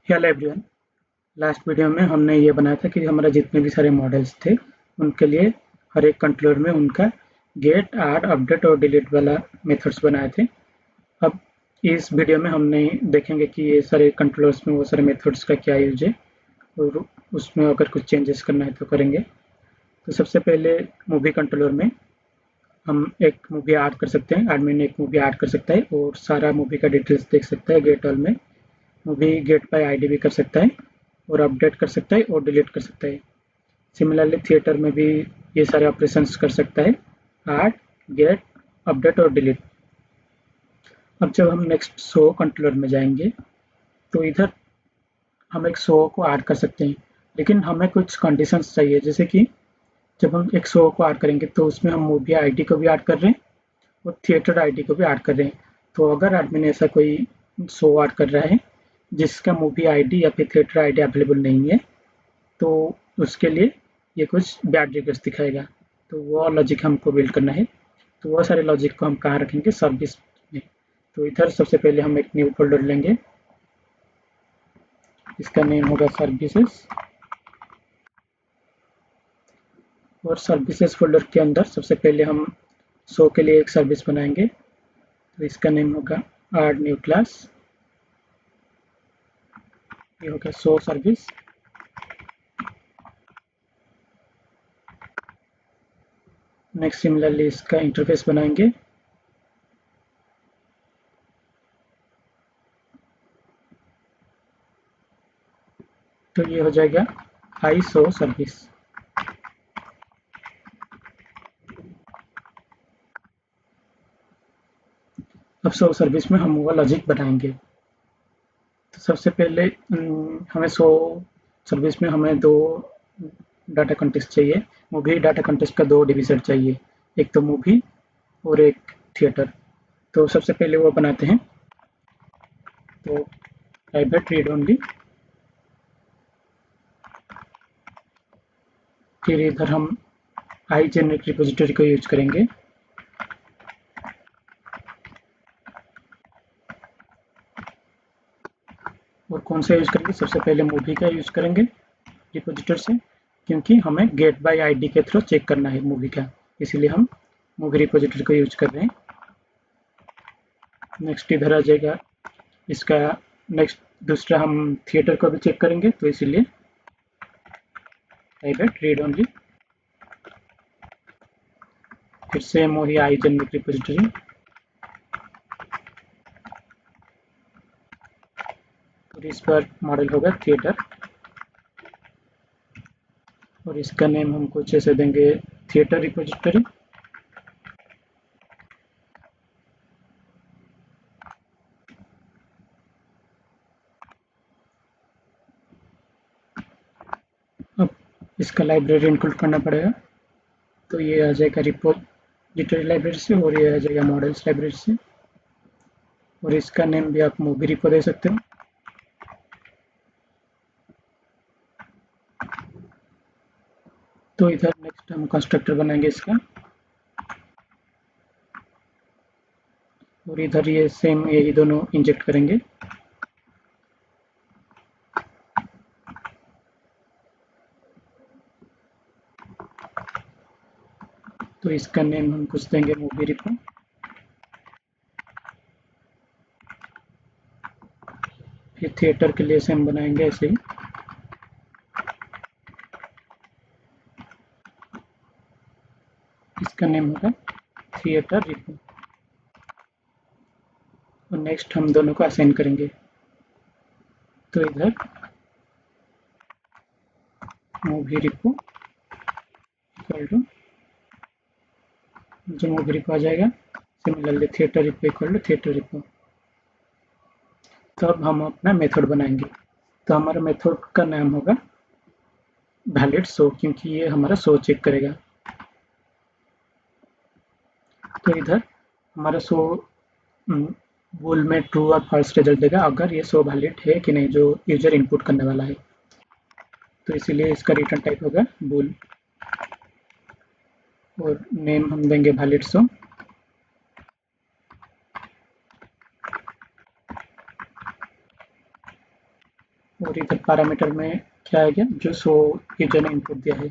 Hello everyone. Last video में हमने ये बनाया था कि हमारा जितने भी सारे मॉडल्स थे उनके लिए हर एक कंट्रोलर में उनका गेट, ऐड, अपडेट और डिलीट वाला मेथड्स बनाए थे। अब इस वीडियो में हमने देखेंगे कि ये सारे कंट्रोलर्स में वो सारे मेथड्स का क्या यूज है और उसमें अगर कुछ चेंजेस करना है तो करेंगे। तो सबसे पहले मूवी कंट्रोलर में हम एक मूवी ऐड कर सकते हैं, एडमिन एक मूवी ऐड कर सकता है और सारा मूवी का डिटेल्स देख सकता है गेट ऑल में। मूवी गेट बाय आईडी भी कर सकता है और अपडेट कर सकता है और डिलीट कर सकता है। सिमिलरली थिएटर में भी ये सारे ऑपरेशंस कर सकता है, ऐड, गेट, अपडेट और डिलीट। अब जब हम नेक्स्ट शो कंट्रोलर में जाएंगे तो इधर हम एक शो को ऐड कर सकते हैं, लेकिन हमें कुछ कंडीशंस चाहिए। जैसे कि जब हम एक शो को ऐड करेंगे तो उसमें हम मूवी आईडी को भी ऐड कर रहे हैं और थिएटर आईडी को भी ऐड कर रहे हैं। तो अगर एडमिन ऐसा कोई शो ऐड कर रहा है जिसका मूवी आईडी या फिर थिएटर आईडी अवेलेबल नहीं है तो उसके लिए ये कुछ बैड रिक्वेस्ट दिखाएगा। तो वो लॉजिक हमको बिल्ड करना है। तो वो सारे लॉजिक को हम कहाँ रखेंगे, सर्विस में। तो इधर सबसे पहले हम एक न्यू फोल्डर लेंगे, इसका नेम होगा सर्विसेज और सर्विसेज फोल्डर के अंदर सबसे पहले हम शो के लिए एक सर्विस बनाएंगे। तो इसका नेम होगा ऐड न्यू क्लास, ये होगा शो सर्विस। नेक्स्ट सिमिलरली इसका इंटरफेस बनाएंगे। तो ये हो जाएगा आई शो सर्विस। अब शो सर्विस में हम वो लॉजिक बनाएंगे। तो सबसे पहले हमें शो सर्विस में हमें दो डाटा कंटेस्ट चाहिए। मूवी डाटा कंटेस्ट का दो डिवीजन चाहिए, एक तो मूवी और एक थिएटर। तो सबसे पहले वो बनाते हैं। तो प्राइवेट रीड ओनली, फिर इधर हम आई जेनरेट रिपोजिटरी को यूज करेंगे। और कौन सा यूज करेंगे, सबसे पहले मूवी का यूज करेंगे रिपोजिटर से, क्योंकि हमें गेट बाय आईडी के थ्रू चेक करना है मूवी का, इसीलिए हम मूवी रिपोजिटरी को यूज कर रहे हैं। नेक्स्ट इधर आ जाएगा इसका नेक्स्ट दूसरा हम थिएटर को भी चेक करेंगे, तो इसीलिए प्राइवेट रीड ओनली, फिर सेम वही आई जेनरेट रिपोजिटरी और इस पर मॉडल होगा थिएटर और इसका नेम हम कुछ ऐसे देंगे थिएटर रिपोजिटरी। अब इसका लाइब्रेरी इंक्लूड करना पड़ेगा, तो ये आ जाएगा रिपोजिटरी लाइब्रेरी से और ये आ जाएगा मॉडल्स लाइब्रेरी से। और इसका नेम भी आप मूवी रिपो दे सकते हो। तो इधर नेक्स्ट हम कंस्ट्रक्टर बनाएंगे इसका और इधर ये सेम यही दोनों इंजेक्ट करेंगे। तो इसका नेम हम कुछ देंगे मूवी रिपो। फिर थिएटर के लिए सेम बनाएंगे ऐसे ही। इसका नेम होगा थिएटर रिपो और नेक्स्ट हम दोनों को असाइन करेंगे। तो इधर मूवी रिपो इक्वल टू जो मूवी रिपो आ जाएगा, similarly theatre repo equal to theatre repo. तो अब हम अपना मेथड बनाएंगे। तो हमारा मेथड का नाम होगा वैलिड शो, क्योंकि ये हमारा शो चेक करेगा। तो इधर हमारा शो बोल में ट्रू और फॉल्स रिजल्ट देगा अगर ये शो वैलिड है कि नहीं, जो यूजर इनपुट करने वाला है। तो इसीलिए इसका रिटर्न टाइप होगा बोल और नेम हम देंगे वैलिड शो। और इधर पैरामीटर में क्या आ गया, जो शो यूजर ने इनपुट दिया है।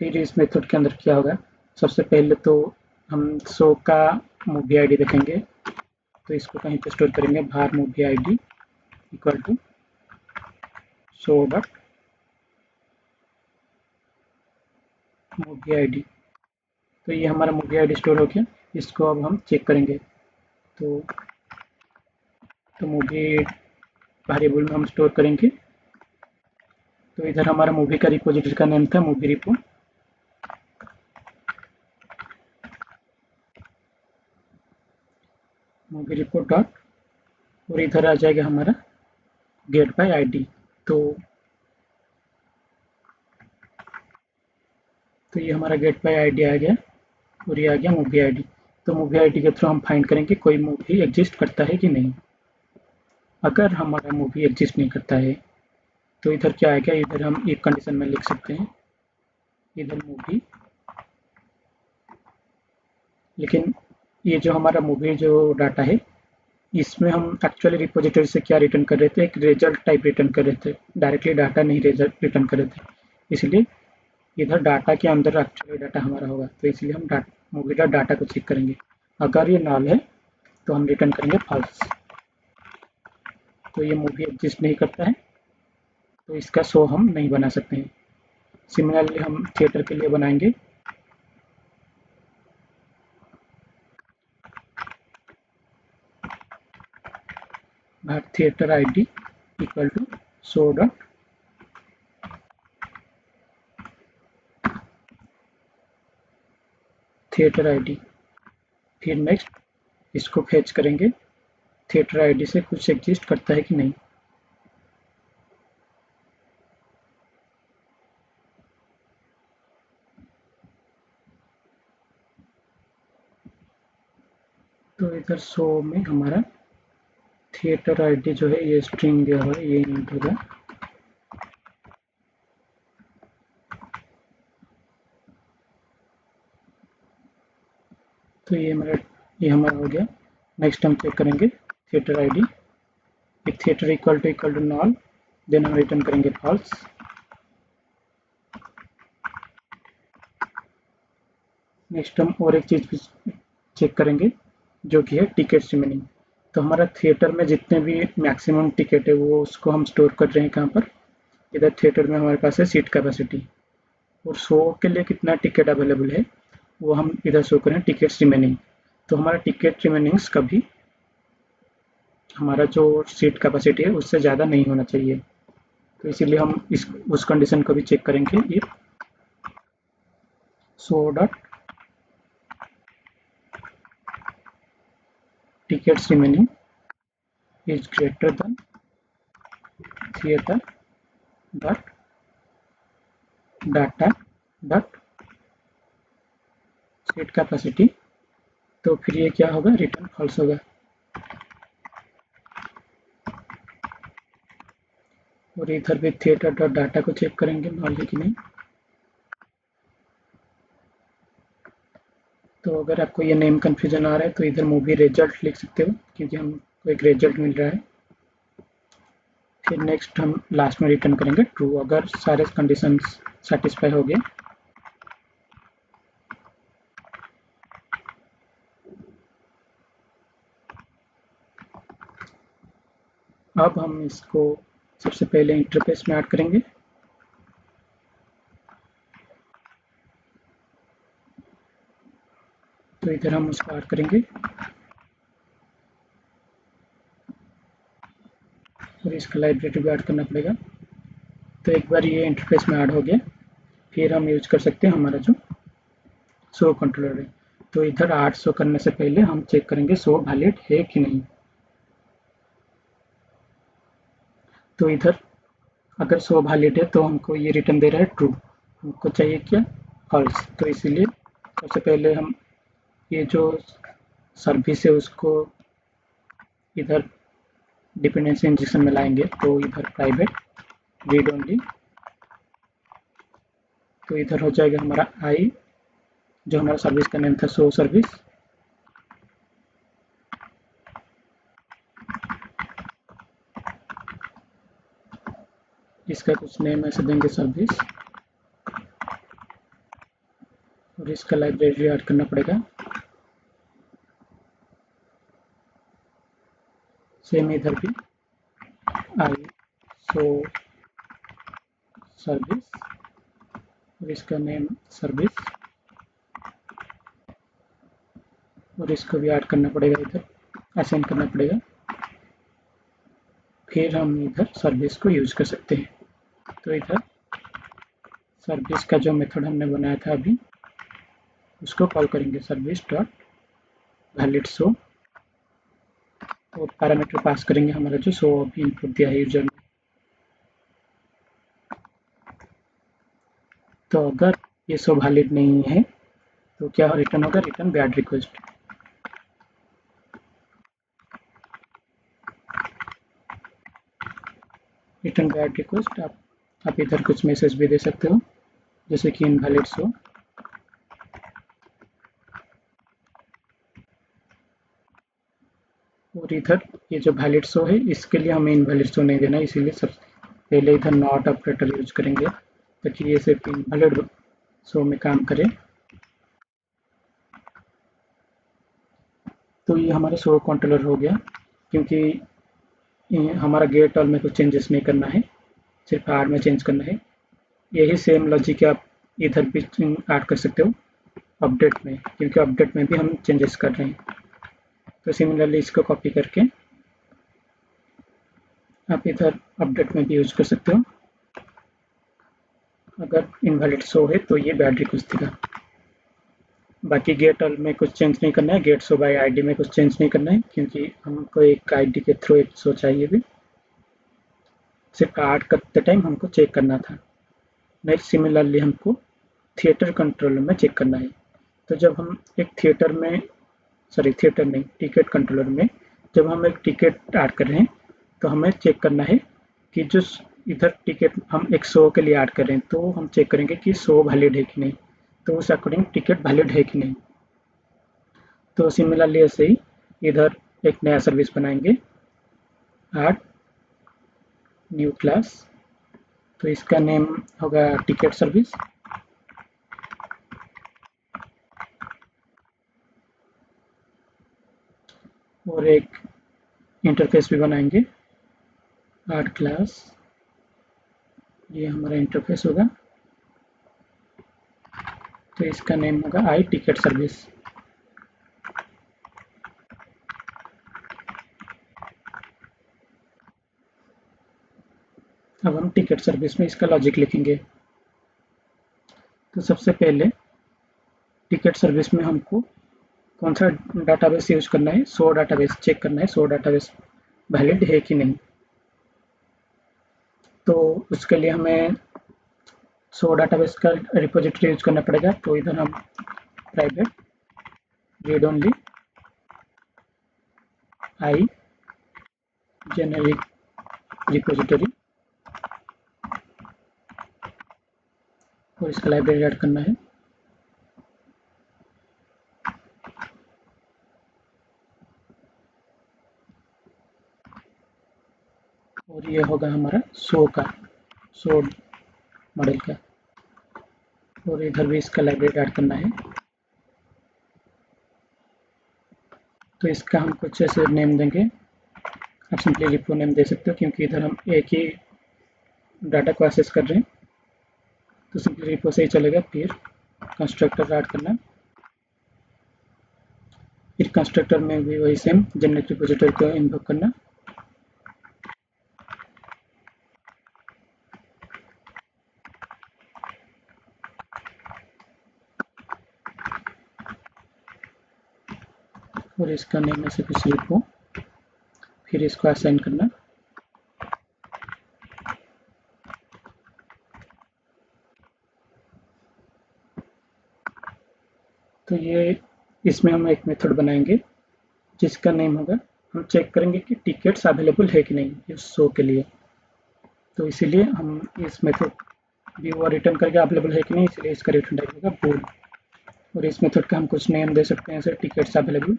फिर इस मेथड के अंदर क्या होगा, सबसे पहले तो हम शो का मूवी आईडी देखेंगे, तो इसको कहीं पे स्टोर करेंगे, var movie ID equal to show dot movie ID. तो ये हमारा मूवी आईडी स्टोर हो गया। इसको अब हम चेक करेंगे। तो मूवी वेरिएबल में हम स्टोर करेंगे। तो इधर हमारा मूवी का रिपोजिटरी का नेम था movie repo. Movie repo dot, और इधर आ जाएगा हमारा गेट बाय आईडी। तो ये हमारा गेट बाय आईडी आ गया, और ये आ गया मूवी आईडी। तो मूवी आईडी के थ्रू हम फाइंड करेंगे कोई मूवी एग्जिस्ट करता है कि नहीं। अगर हमारा मूवी एग्जिस्ट नहीं करता है तो इधर क्या आएगा, इधर हम एक कंडीशन में लिख सकते हैं, इधर मूवी। लेकिन ये जो हमारा मूवी जो डाटा है, इसमें हम एक्चुअली रिपोजिटरी से क्या रिटर्न कर रहे थे, एक रिजल्ट टाइप रिटर्न कर रहे थे, डायरेक्टली डाटा नहीं रिजल्ट रिटर्न कर रहे थे। इसलिए इधर डाटा के अंदर एक्चुअली डाटा हमारा होगा, तो इसलिए हम मूवी का डाटा को चेक करेंगे। अगर ये नल है तो हम रिटर्न करेंगे फॉल्स। तो ये मूवी एग्जिस्ट नहीं करता है, तो इसका शो हम नहीं बना सकते हैं। सिमिलरली हम थिएटर के लिए बनाएंगे। Theatre ID equal to show dot theatre ID. फिर नेक्स्ट इसको फेच करेंगे, थिएटर आईडी से कुछ एग्जिस्ट करता है कि नहीं। तो इधर शो में हमारा थिएटर आईडी जो है ये स्ट्रिंग दिया हुआ है, ये इंट होगा। तो ये हमारा हो गया। नेक्स्ट हम चेक करेंगे theatre ID, if theater equal to null, then हम रिटर्न करेंगे फॉल्स। नेक्स्ट हम और एक चीज भी चेक करेंगे, जो कि है टिकट्स रिमेनिंग। तो हमारा थिएटर में जितने भी मैक्सिमम टिकट है वो उसको हम स्टोर कर रहे हैं कहाँ पर, इधर थिएटर में हमारे पास है सीट कैपेसिटी, और शो के लिए कितना टिकट अवेलेबल है वो हम इधर शो करें टिकट्स रिमेनिंग। तो हमारा टिकट रिमेनिंग्स कभी हमारा जो सीट कैपेसिटी है उससे ज़्यादा नहीं होना चाहिए। तो इसीलिए हम उस कंडीशन को भी चेक करेंगे, if show dot tickets remaining is greater than theater dot data dot seat capacity। तो फिर ये क्या होगा, रिटर्न फॉल्स होगा। और इधर भी थिएटर डॉट डाटा को चेक करेंगे मान ली कि नहीं। तो अगर आपको ये नेम कन्फ्यूजन आ रहा है तो इधर मूवी रिजल्ट लिख सकते हो, क्योंकि हमको एक रिजल्ट मिल रहा है। फिर नेक्स्ट हम लास्ट में रिटर्न करेंगे ट्रू, अगर सारे कंडीशन सेटिस्फाई हो गए। अब हम इसको सबसे पहले इंटरफेस में ऐड करेंगे। तो इधर हम उसको ऐड करेंगे, और इसका लाइब्रेरी भी ऐड करना पड़ेगा। तो एक बार ये इंटरफेस में ऐड हो गया, फिर हम यूज कर सकते हैं हमारा जो शो कंट्रोलर है। तो इधर 8 शो करने से पहले हम चेक करेंगे शो वैलिड है कि नहीं। तो इधर अगर शो वैलिड है तो हमको ये रिटर्न दे रहा है ट्रू, हमको चाहिए क्या, फॉल्स। तो इसीलिए सबसे पहले हम ये जो सर्विस है उसको इधर डिपेंडेंसी इंजेक्शन में लाएंगे। तो इधर प्राइवेट रीड ओनली, तो इधर हो जाएगा हमारा आई, जो हमारा सर्विस का नेम था शो सर्विस, इसका कुछ नेम ऐसे देंगे सर्विस, और इसका लाइब्रेरी ऐड करना पड़ेगा। सेम इधर भी आई सो सर्विस, और इसका नेम सर्विस, और इसको भी ऐड करना पड़ेगा, इधर असाइन करना पड़ेगा। फिर हम इधर सर्विस को यूज कर सकते हैं। तो इधर सर्विस का जो मेथड हमने बनाया था अभी, उसको कॉल करेंगे सर्विस डॉट वैलिड शो, और पैरामीटर पास करेंगे हमारा जो शो अभी इनपुट दिया है यूजर ने। तो अगर ये शो वैलिड नहीं है तो क्या रिटर्न होगा, return bad request. Return bad request आप इधर कुछ मैसेज भी दे सकते हो, जैसे कि इनवैलिड शो। और इधर ये जो वैलिड शो है, इसके लिए हमें इनवैलिड शो नहीं देना, इसीलिए सबसे पहले इधर नॉट ऑपरेटर यूज करेंगे, ताकि ये सिर्फ इनवैलिड शो में काम करे। तो ये हमारा शो कंट्रोलर हो गया, क्योंकि हमारा गेट ऑल में कुछ चेंजेस नहीं करना है, सिर्फ आर में चेंज करना है। यही सेम लॉजिक आप इधर भी ऐड कर सकते हो अपडेट में, क्योंकि अपडेट में भी हम चेंजेस कर रहे हैं। तो सिमिलरली इसको कॉपी करके आप इधर अपडेट में भी यूज कर सकते हो। अगर इनवैलिड शो है तो ये बैड रिक्वेस्ट देगा। बाकी गेट ऑल में कुछ चेंज नहीं करना है, गेट शो बाय आईडी में कुछ चेंज नहीं करना है, क्योंकि हमको एक आईडी के थ्रू एक शो चाहिए भी, सिर्फ ऐड करते टाइम हमको चेक करना था। नेक्स्ट सिमिलरली हमको थिएटर कंट्रोलर में चेक करना है। तो जब हम एक थिएटर नहीं, टिकट कंट्रोलर में जब हम एक टिकट ऐड कर रहे हैं, तो हमें चेक करना है कि जो इधर टिकट हम एक शो के लिए ऐड कर रहे हैं, तो हम चेक करेंगे कि शो वैलिड है कि नहीं, तो उस अकॉर्डिंग टिकट वैलिड है कि नहीं। तो सिमिलरली ऐसे ही इधर एक नया सर्विस बनाएंगे, ऐड न्यू क्लास, तो इसका नेम होगा टिकट सर्विस, और एक इंटरफेस भी बनाएंगे, ऐड क्लास, ये हमारा इंटरफेस होगा। तो इसका नेम होगा आई टिकट सर्विस। अब हम टिकट सर्विस में इसका लॉजिक लिखेंगे। तो सबसे पहले टिकट सर्विस में हमको कौन सा डाटाबेस यूज करना है, शो डाटाबेस चेक करना है, शो डाटाबेस वैलिड है कि नहीं। तो उसके लिए हमें शो डाटाबेस का रिपोजिटरी यूज करना पड़ेगा। तो इधर हम private read only I generic repository, और इसका लाइब्रेरी ऐड करना है। और ये होगा हमारा शो मॉडल का, और इधर भी इसका लाइब्रेरी ऐड करना है। तो इसका हम कुछ ऐसे नेम देंगे, आप सिंपली रिपो नेम दे सकते हो, क्योंकि इधर हम एक ही डाटा को एक्सेस कर रहे हैं, तो सिंपली रिपो से ही चलेगा। फिर कंस्ट्रक्टर ऐड करना, फिर कंस्ट्रक्टर में भी वही सेम जेनेरिक रिपोजिटरी को इन्वोक करना, और इसका नेम ऐसे कुछ रिपो, फिर इसको असाइन करना। तो ये इसमें हम एक मेथड बनाएंगे जिसका नेम होगा, हम चेक करेंगे कि टिकट्स अवेलेबल है कि नहीं इस शो के लिए। तो इसीलिए हम इस मेथड भी वो रिटर्न करके अवेलेबल है कि नहीं, इसलिए इसका रिटर्न टाइप होगा बोल। और इस मेथड का हम कुछ नेम दे सकते हैं, जैसे टिकट्स अवेलेबल,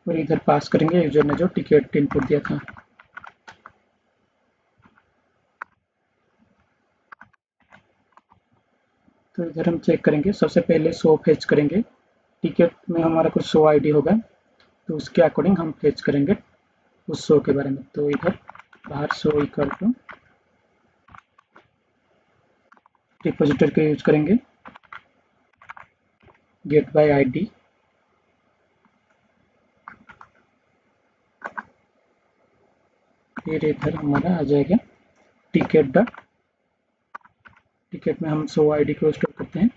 और और इधर पास करेंगे यूजर ने जो टिकट इनपुट दिया था। तो इधर हम चेक करेंगे, सबसे पहले शो फेच करेंगे। टिकट में हमारा कुछ शो आईडी होगा, तो उसके अकॉर्डिंग हम फेच करेंगे उस शो के बारे में। तो इधर बाहर शो इक्वल टू डिपॉजिटर का यूज करेंगे, गेट बाय आईडी, फिर इधर हमारा आ जाएगा टिकट डॉट, टिकट में हम शो आईडी को स्टोर करते हैं,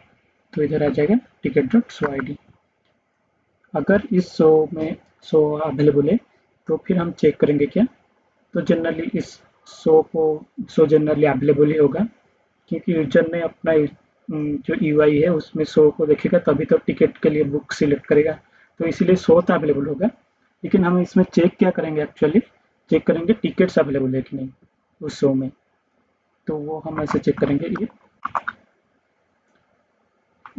तो इधर आ जाएगा टिकट डॉट शो आईडी। अगर इस शो में शो अवेलेबल है तो फिर हम चेक करेंगे क्या, तो जनरली इस शो जनरली अवेलेबल ही होगा, क्योंकि यूजर ने अपना जो यूआई है उसमें शो को देखेगा तभी तो टिकट के लिए बुक सिलेक्ट करेगा, तो इसीलिए शो तो अवेलेबल होगा। लेकिन हम इसमें चेक क्या करेंगे, एक्चुअली चेक करेंगे टिकट्स अवेलेबल है कि नहीं उस शो में। तो वो हम ऐसे चेक करेंगे, ये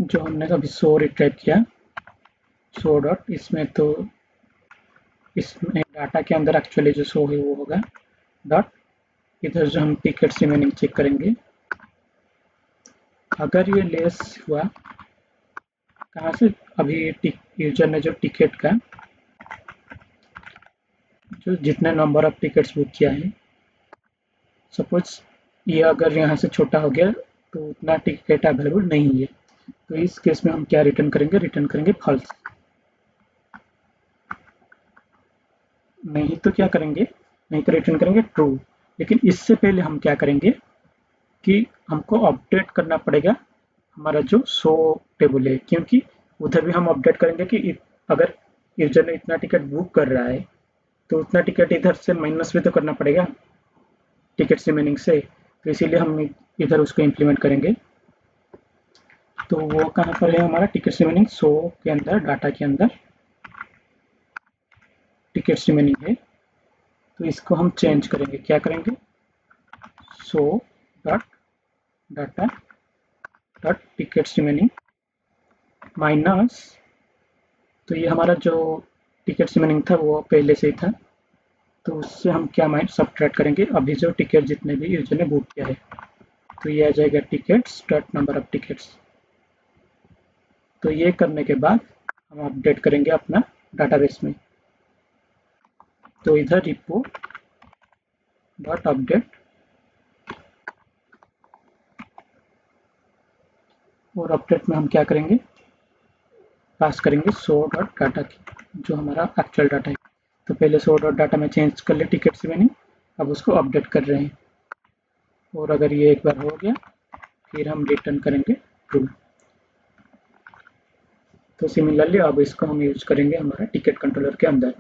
जो हमने अभी शो रिट्राइव किया शो डॉट, इसमें तो इसमें डाटा के अंदर एक्चुअली जो शो है वो होगा डॉट, इधर जो हम टिकट्स रिमेनिंग चेक करेंगे, अगर ये लेस हुआ कहाँ से, अभी यूजर ने जो टिकट का जो जितने नंबर ऑफ टिकट्स बुक किया है, सपोज ये अगर यहाँ से छोटा हो गया तो उतना टिकट अवेलेबल नहीं है, तो इस केस में हम क्या रिटर्न करेंगे फॉल्स। नहीं तो क्या करेंगे, नहीं तो रिटर्न करेंगे ट्रू। लेकिन इससे पहले हम क्या करेंगे कि हमको अपडेट करना पड़ेगा हमारा जो शो टेबल है, क्योंकि उधर भी हम अपडेट करेंगे कि अगर यूजर ने इतना टिकट बुक कर रहा है तो उतना टिकट इधर से माइनस भी तो करना पड़ेगा टिकट रिमेनिंग से, तो इसीलिए हम इधर उसको इम्प्लीमेंट करेंगे। तो वो कहाँ पर है, हमारा टिकट रिमेनिंग शो के अंदर, डाटा के अंदर टिकट रिमेनिंग है, तो इसको हम चेंज करेंगे, क्या करेंगे show dot data dot ticket remaining minus, तो ये हमारा जो टिकट रिमेनिंग था वो पहले से ही था, तो उससे हम क्या माइनस सब्ट्रैक्ट करेंगे अभी जो टिकट जितने भी यूजर ने बुक किया है, तो ये आ जाएगा tickets dot number of tickets. तो ये करने के बाद हम अपडेट करेंगे अपना डाटाबेस में, तो इधर रिपो डॉट अपडेट, और अपडेट में हम क्या करेंगे पास करेंगे शो डॉट डाटा की जो हमारा एक्चुअल डाटा है। तो पहले शो डॉट डाटा में चेंज कर ले टिकट्स मैंने, अब उसको अपडेट कर रहे हैं, और अगर ये एक बार हो गया फिर हम रिटर्न करेंगे ट्रू। तो सिमिलरली अब इसको हम यूज करेंगे हमारा टिकट कंट्रोलर के अंदर।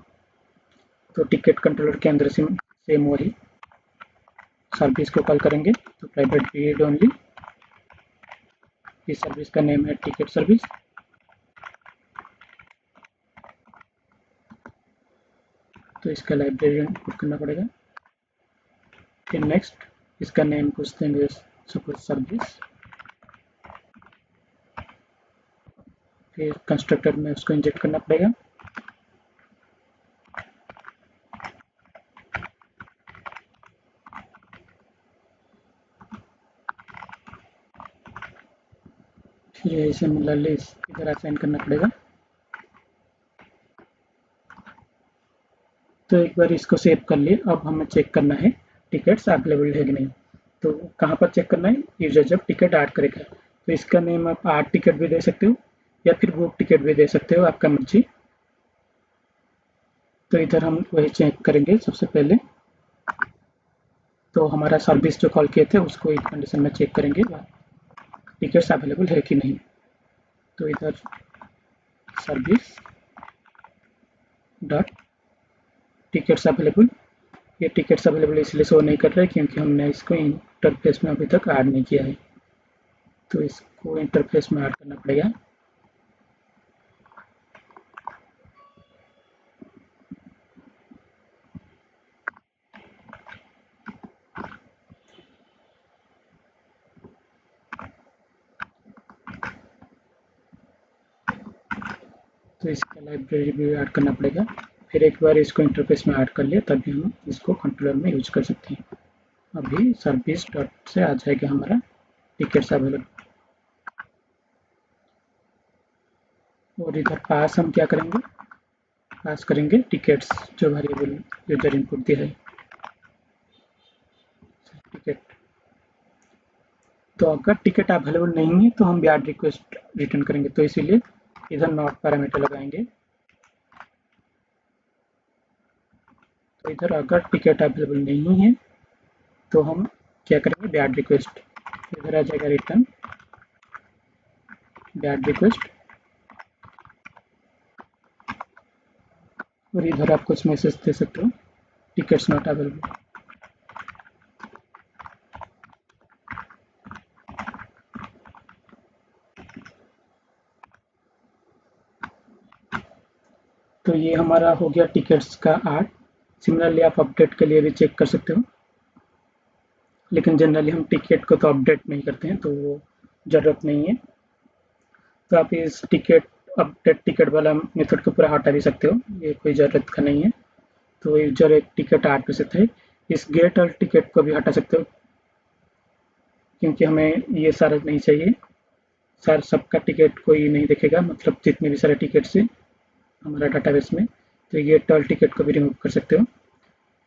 तो टिकट कंट्रोलर के अंदर सेम वही सर्विस को कॉल करेंगे, तो प्राइवेट रीड ओनली, इस सर्विस का नेम है टिकट सर्विस, तो इसका लाइब्रेरी इनपुट करना पड़ेगा। फिर नेक्स्ट इसका नेम कुछ देंगे सपोज सर्विस, फिर कंस्ट्रक्टर में उसको इंजेक्ट करना पड़ेगा, फिर इसे सिमिलरली इधर असाइन करना पड़ेगा। तो एक बार इसको सेव कर लिए, अब हमें चेक करना है टिकट्स अवेलेबल है कि नहीं। तो कहाँ पर चेक करना है, यूजर जब टिकट ऐड करेगा, तो इसका नेम आप ऐड टिकट भी दे सकते हो या फिर बुक टिकट भी दे सकते हो, आपका मर्जी। तो इधर हम वही चेक करेंगे सबसे पहले, तो हमारा सर्विस जो कॉल किए थे उसको एक कंडीशन में चेक करेंगे टिकट्स अवेलेबल है कि नहीं। तो इधर सर्विस डॉट टिकट्स अवेलेबल, ये टिकट्स अवेलेबल इसलिए शो नहीं कर रहा है क्योंकि हमने इसको इंटरफेस में अभी तक ऐड नहीं किया है, तो इसको इंटरफेस में ऐड करना पड़ेगा। तो इसका लाइब्रेरी भी ऐड करना पड़ेगा। फिर एक बार इसको इंटरफेस में ऐड कर लिया तभी हम इसको कंट्रोलर में यूज कर सकते हैं। अभी सर्विस डॉट से आ जाएगा हमारा टिकट्स अवेलेबल। और इधर पास हम क्या करेंगे, पास करेंगे टिकट्स जो वेरिएबल यूजर इनपुट दिया है टिकट। तो अगर टिकट अवेलेबल नहीं है तो हम ब्याड रिक्वेस्ट रिटर्न करेंगे, तो इसीलिए इधर नॉट पैरामीटर लगाएंगे। तो इधर अगर टिकट अवेलेबल नहीं है तो हम क्या करेंगे, ब्याड रिक्वेस्ट। इधर आ जाएगा रिटर्न ब्याड रिक्वेस्ट, और इधर आप कुछ मैसेज दे सकते हो, टिकट्स नॉट अवेलेबल। तो ये हमारा हो गया टिकट्स का आर्ट। सिमिलरली आप अपडेट के लिए भी चेक कर सकते हो, लेकिन जनरली हम टिकट को तो अपडेट नहीं करते हैं तो वो ज़रूरत नहीं है। तो आप इस टिकट अपडेट टिकट वाला मेथड को पूरा हटा भी सकते हो, ये कोई ज़रूरत का नहीं है। तो यूजर एक टिकट ऐड कर सकते हैं। इस गेट और टिकट को भी हटा सकते हो क्योंकि हमें ये सारा नहीं चाहिए। सर सबका टिकट कोई नहीं देखेगा, मतलब जितने भी सारे टिकट्स हैं हमारा डाटाबेस में, तो ये टॉल टिकट को भी रिमूव कर सकते हो।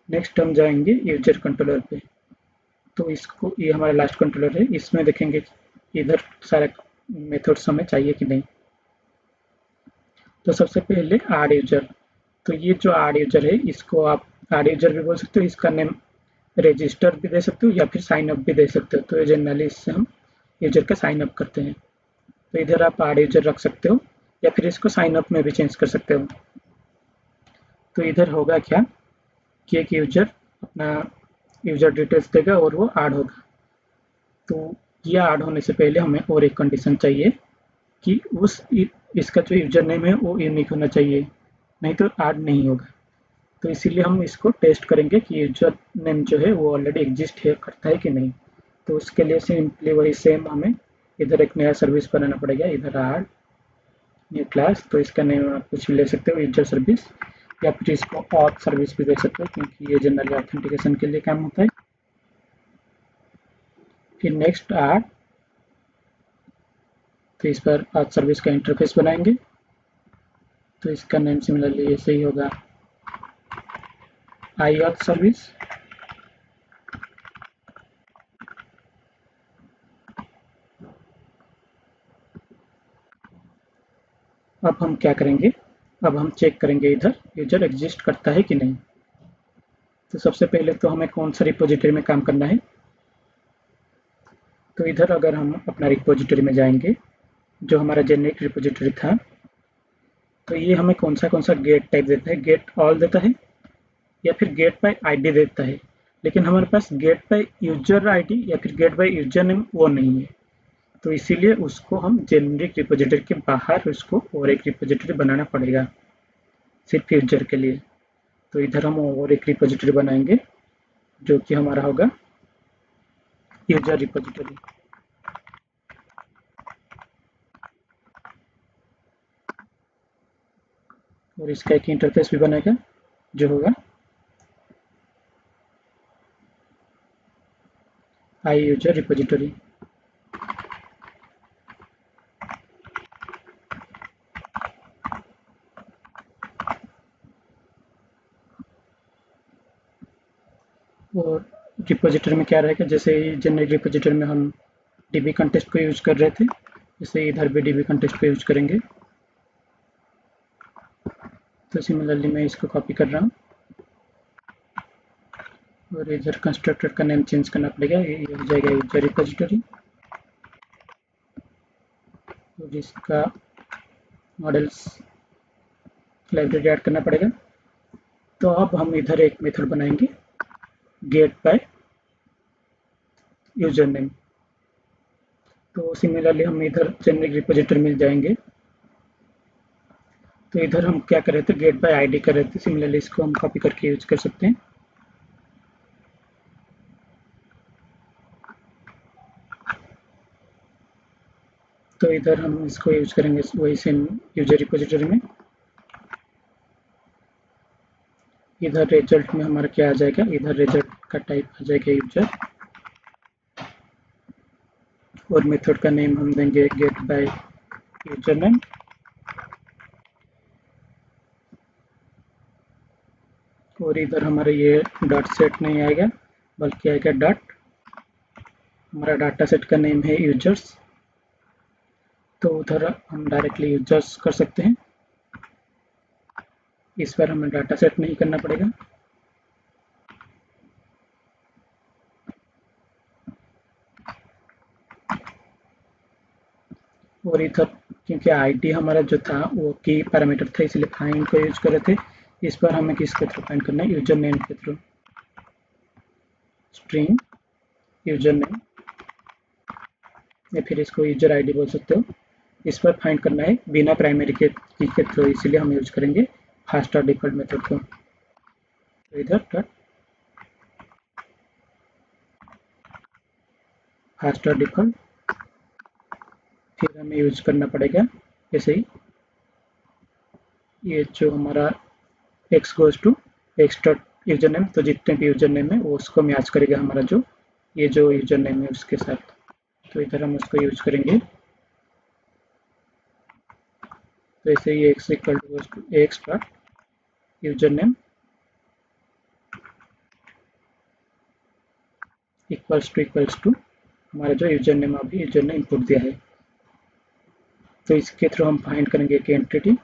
नेक्स्ट हम जाएंगे यूजर कंट्रोलर पे। तो इसको, ये हमारा लास्ट कंट्रोलर है, इसमें देखेंगे कि इधर सारे मेथड्स हमें चाहिए कि नहीं। तो सबसे पहले आड यूजर। तो ये जो आड यूजर है इसको आप आड यूजर भी बोल सकते हो, इसका नेम रजिस्टर भी दे सकते हो या फिर साइन अप भी दे सकते हो। तो ये जनरली इससे हम यूजर का साइन अप करते हैं। तो इधर आप आड यूजर रख सकते हो या फिर इसको साइन अप में भी चेंज कर सकते हो। तो इधर होगा क्या कि एक यूजर अपना यूजर डिटेल्स देगा और वो ऐड होगा। तो ये ऐड होने से पहले हमें और एक कंडीशन चाहिए कि इसका जो यूजर नेम है वो यूनिक होना चाहिए, नहीं तो ऐड नहीं होगा। तो इसीलिए हम इसको टेस्ट करेंगे कि यूजर नेम जो है वो ऑलरेडी एग्जिस्ट है करता है कि नहीं। तो उसके लिए सिंपली वही सेम हमें इधर एक नया सर्विस बनाना पड़ेगा। इधर ऐड न्यू क्लास, तो इसका नेम आप कुछ भी ले सकते हो, यूजर सर्विस, या फिर इसको ऑथ सर्विस भी दे सकते हो क्योंकि ये जनरली ऑथेंटिकेशन के लिए काम होता है। फिर नेक्स्ट ऐड, तो इस पर ऑथ सर्विस का इंटरफेस बनाएंगे। तो इसका नेम सिमिलरली ऐसे ही होगा, आई ऑथ सर्विस। अब हम क्या करेंगे, अब हम चेक करेंगे इधर यूजर एग्जिस्ट करता है कि नहीं। तो सबसे पहले तो हमें कौन सा रिपोजिटरी में काम करना है। तो इधर अगर हम अपना रिपोजिटरी में जाएंगे, जो हमारा जेनेरिक रिपोजिटरी था, तो ये हमें कौन सा गेट टाइप देता है, गेट ऑल देता है या फिर गेट बाय आईडी देता है। लेकिन हमारे पास गेट बाय यूजर आईडी या फिर गेट बाय यूजर नेम वो नहीं है। तो इसीलिए उसको हम जेनेरिक रिपोजिटरी के बाहर उसको और एक रिपोजिटरी बनाना पड़ेगा सिर्फ यूजर के लिए। तो इधर हम और एक रिपोजिटरी बनाएंगे जो कि हमारा होगा यूजर रिपोजिटरी। और इसका एक इंटरफेस भी बनेगा जो होगा आई यूजर रिपोजिटरी। और रिपोजिटरी में क्या रहेगा, जैसे जेनेरिक रिपोजिटरी में हम डीबी कंटेस्ट को यूज कर रहे थे, जैसे इधर भी डीबी कंटेस्ट को यूज करेंगे। तो सिमिलरली मैं इसको कॉपी कर रहा हूँ और इधर कंस्ट्रक्टर का नेम चेंज करना पड़ेगा, ये हो जाएगा यूजर रिपोजिटरी। और इसका मॉडल्स लाइब्रेरी ऐड करना पड़ेगा। तो अब हम इधर एक मेथड बनाएंगे गेट बाय यूजर नेम। तो सिमिलरली हम इधर जेनेरिक रिपोजिटरी में जाएंगे। तो इधर हम क्या कर रहे थे, गेट बाय आईडी कर रहे थे, सिमिलरली इसको हम कॉपी करके यूज कर सकते हैं। तो इधर हम इसको यूज करेंगे वही सेम यूजर रिपोजिटरी में। इधर रिजल्ट में हमारा क्या आ जाएगा, इधर रिजल्ट का टाइप आ जाएगा यूजर, और मेथड का नेम हम देंगे गेट बाय यूजर नेम। और इधर हमारा ये डॉट सेट नहीं आएगा बल्कि आएगा डॉट, हमारा डाटा सेट का नेम है यूजर्स, तो उधर हम डायरेक्टली यूजर्स कर सकते हैं। इस बार हमें डाटा सेट नहीं करना पड़ेगा। और इधर क्योंकि आईडी हमारा जो था वो की पैरामीटर था इसलिए फाइंड को यूज कर रहे थे। इस बार हमें किसके थ्रू फाइंड करना है, यूजर नेम के थ्रू, स्ट्रिंग यूजर नेम, या फिर इसको यूजर आईडी बोल सकते हो। इस पर फाइंड करना है बिना प्राइमरी के की के थ्रू, इसलिए हम यूज करेंगे फास्टर डिफॉल्ट मेथड को। तो इधर डॉट फास्टर डिफॉल्ट, फिर हमें यूज करना पड़ेगा जैसे ही ये जो हमारा x goes to x dot user name, तो जितने भी यूजर नेम है वो उसको मैच करेगा हमारा जो ये जो यूजर नेम है उसके साथ। तो इधर हम उसको यूज करेंगे। तो ऐसे ही x equal to x dot user name equals to हमारा जो यूजर नेम अभी यूजर ने इनपुट दिया है। तो इसके थ्रू हम फाइंड करेंगे एक एंटिटी,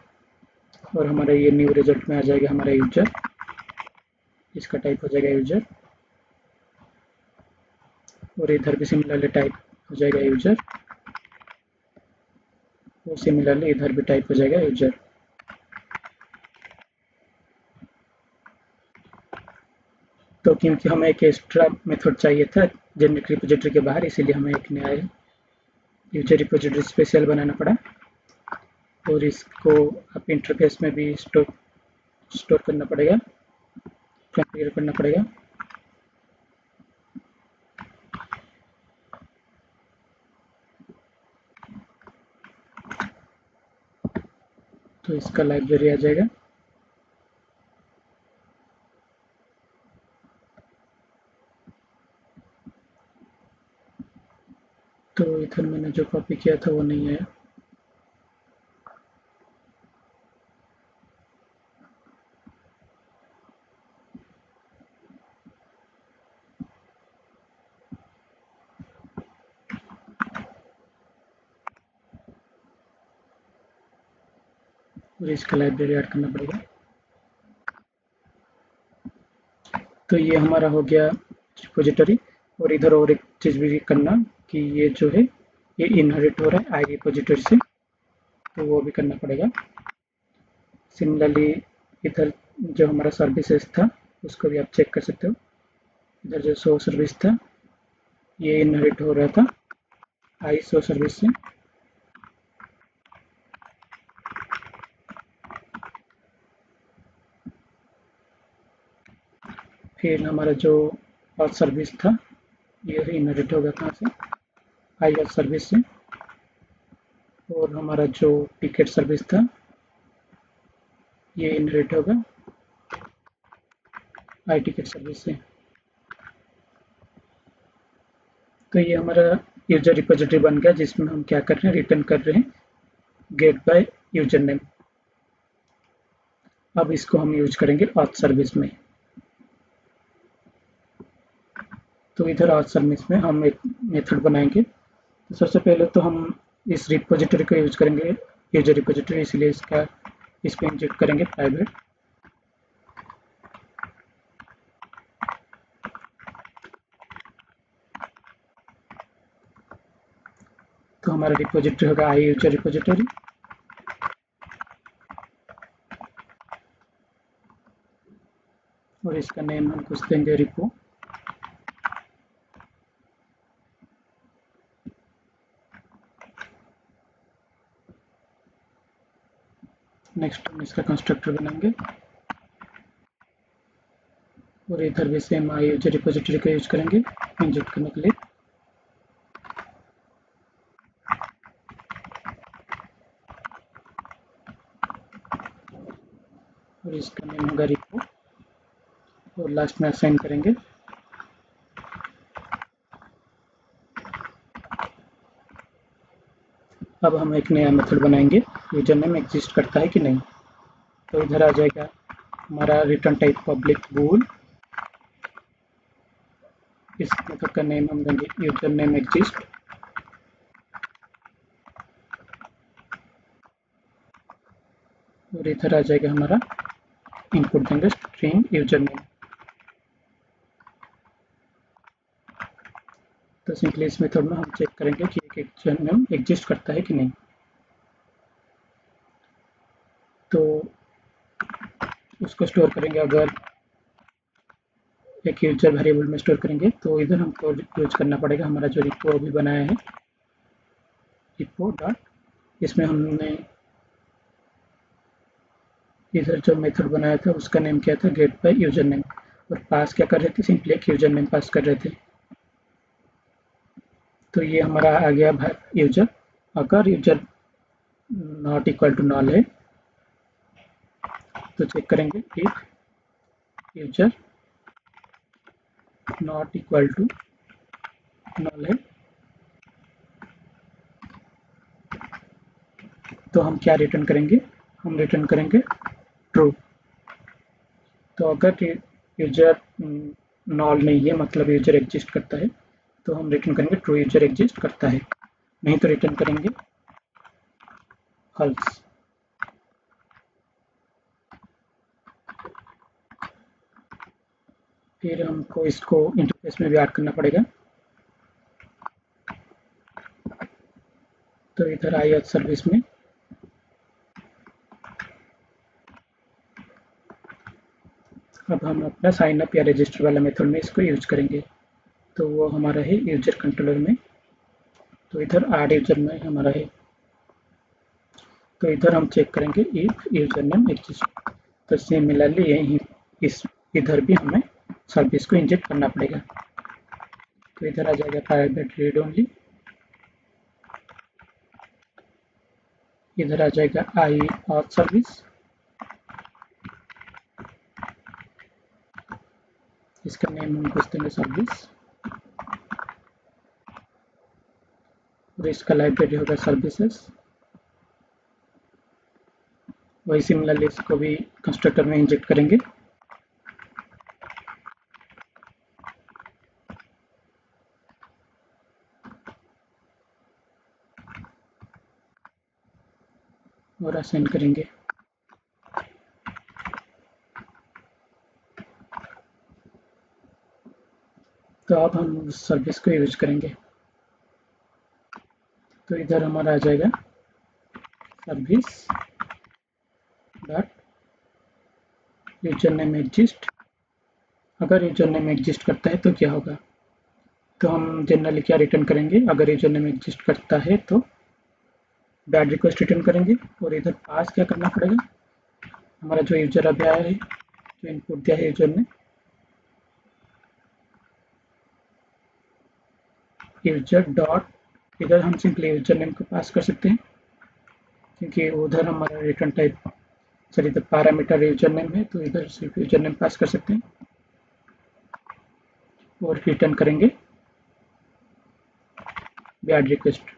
और हमारा ये न्यू रिजल्ट में आ जाएगा हमारा यूजर, इसका टाइप हो जाएगा यूजर, और इधर भी सिमिलरली टाइप हो जाएगा यूजर, और सिमिलरली इधर भी टाइप हो जाएगा यूजर। तो क्योंकि हमें एक एक्स्ट्रा मेथड चाहिए था जेनेरिक रिपोजिटरी के बाहर, इसीलिए हमें एक नया यूजर रिपोजिटरी स्पेशल बनाना पड़ा, और इसको आप इंटरफेस में भी स्टोर करना पड़ेगा, कॉन्फ़िगर करना पड़ेगा। तो इसका लाइब्रेरी आ जाएगा। तो इधर मैंने जो कॉपी किया था वो नहीं आया। और इसका लाइब्रेरी ऐड करना पड़ेगा। तो ये हमारा हो गया रिपोजिटरी। और इधर और एक चीज़ भी करना कि ये जो है ये इनहेरिट हो रहा है आई रिपोजिटरी से, तो वो भी करना पड़ेगा। सिमिलरली इधर जो हमारा सर्विसेज था उसको भी आप चेक कर सकते हो। इधर जो शो सर्विस था ये इनहेरिट हो रहा था आई शो सर्विस से। फिर हमारा जो ऑथ सर्विस था ये इनहेरिट होगा कहाँ से, आई ऑथ सर्विस से। और हमारा जो टिकट सर्विस था ये इनहेरिट होगा आई टिकट सर्विस से। तो ये हमारा यूजर रिपोजिटरी बन गया जिसमें हम क्या कर रहे हैं, रिटर्न कर रहे हैं गेट बाय यूजर नेम। अब इसको हम यूज करेंगे ऑथ सर्विस में। तो इधर ऑथ सर्विस में हम एक मेथड बनाएंगे। तो सबसे पहले तो हम इस रिपोजिटरी को यूज करेंगे यूजर रिपोजिटरी, इसलिए इसको इंजेक्ट करेंगे प्राइवेट। तो हमारा रिपोजिटरी होगा आई यूजर रिपोजिटरी, और इसका नेम हम कुछ देंगे रिपो। नेक्स्ट हम इसका कंस्ट्रक्टर बनाएंगे, और इधर भी सेम आई यूजर रिपोजिटरी का यूज करेंगे इंजेक्ट करने के लिए। और इसका नेम होगा रिपो। और लास्ट में असाइन करेंगे। अब हम एक नया मेथड बनाएंगे, यूजर नेम एग्जिस्ट करता है कि नहीं। तो इधर आ जाएगा हमारा रिटर्न टाइप पब्लिक बूल। इस मेथड का नेम हम देंगे यूजर नेम एग्जिस्ट। और इधर आ जाएगा हमारा इनपुट देंगे स्ट्रिंग यूजर नेम। तो सिंपली इस मेथड में हम चेक करेंगे कि एक यूजर नेम एग्जिस्ट करता है कि नहीं। तो उसको स्टोर करेंगे, अगर एक यूजर वेरिएबल में स्टोर करेंगे तो इधर हमको यूज करना पड़ेगा हमारा जो रिपो अभी बनाया है, रिपो डॉट। इसमें हमने इधर जो मेथड बनाया था उसका नेम क्या था, गेट बाय यूजर नेम। और पास क्या कर रहे थे, सिंपली एक यूजर नेम पास कर रहे थे। तो ये हमारा आ गया यूजर। अगर user not equal to null है तो चेक करेंगे if user not equal to null है तो हम क्या रिटर्न करेंगे, हम रिटर्न करेंगे ट्रू। तो अगर यूजर नॉल नहीं है, मतलब यूजर एग्जिस्ट करता है, तो हम रिटर्न करेंगे ट्रू, यूजर एग्जिस्ट करता है। नहीं तो रिटर्न करेंगे फॉल्स। फिर हमको इसको इंटरफेस में भी ऐड करना पड़ेगा। तो इधर आई सर्विस में अब हम अपना साइन अप या रजिस्टर वाला मेथड में इसको यूज करेंगे। तो वो हमारा है यूजर कंट्रोलर में। तो इधर ऐड यूजर में हमारा है। तो इधर हम चेक करेंगे इफ यूजर नेम एग्जिस्ट। तो सिमिलरली यही इस इधर भी हमें सर्विस को इंजेक्ट करना पड़ेगा। तो इधर आ जाएगा प्राइवेट रीड ओनली। इधर आ जाएगा आई ऑथ सर्विस। इसका नेम हम कुछ देंगे सर्विस। और इसका लाइब्रेरी होगा सर्विसेज। वही सिमिलरली इसको भी कंस्ट्रक्टर में इंजेक्ट करेंगे। और असाइन करेंगे। तो अब हम उस सर्विस को यूज करेंगे। तो इधर हमारा आ जाएगा service dot user name exist. अगर यूजर नेम एग्जिस्ट करता है तो क्या होगा, तो हम जनरली क्या रिटर्न करेंगे, अगर यूजर नेम एग्जिस्ट करता है तो बैड रिक्वेस्ट रिटर्न करेंगे। और इधर पास क्या करना पड़ेगा, हमारा जो यूजर अभी आया है, जो इनपुट दिया है यूजर ने, यूजर डॉट। इधर हम सिंपली यूजर नेम को पास कर सकते हैं क्योंकि उधर हमारा रिटर्न टाइप, सॉरी इधर पैरामीटर यूजर नेम है, तो इधर सिर्फ यूजर नेम पास कर सकते हैं। और रिटर्न करेंगे बैड रिक्वेस्ट।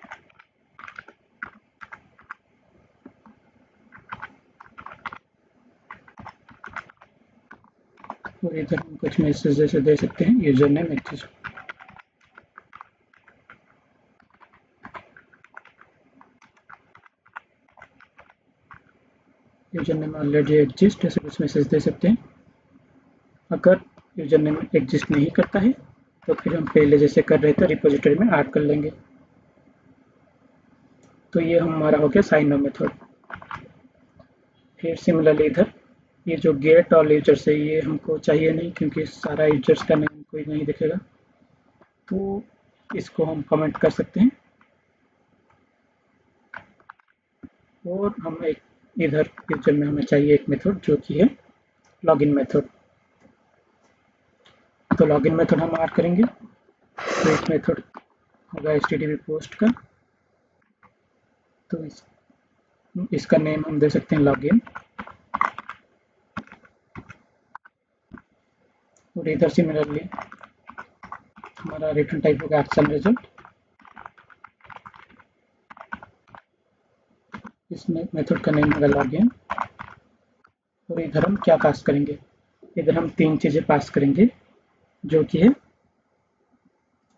और इधर हम कुछ मैसेज जैसे दे सकते हैं user name exist. User name already exist, ऐसे कुछ मैसेज दे सकते हैं। अगर यूजर नेम एग्जिस्ट नहीं करता है तो फिर हम पहले जैसे कर रहे थे रिपोजिटरी में ऐड कर लेंगे। तो ये हमारा हो गया साइन अप मेथड। फिर सिमिलरली इधर ये जो गेट ऑल यूजर्स है ये हमको चाहिए नहीं क्योंकि सारा यूजर्स का नेम कोई नहीं दिखेगा, तो इसको हम कमेंट कर सकते हैं। और हम एक इधर फ्यूचर में हमें चाहिए एक मेथड जो कि है लॉगिन मेथड। तो लॉगिन मेथड हम ऐड करेंगे। तो इस मेथड होगा http पोस्ट का। तो इसका नेम हम दे सकते हैं लॉगिन। और इधर सिमिलरली हमारा रिटर्न टाइप होगा एक्शन रिजल्ट। इस मेथड का नेम होगा लॉगिन। और इधर हम क्या पास करेंगे, इधर हम 3 चीज़ें पास करेंगे जो कि है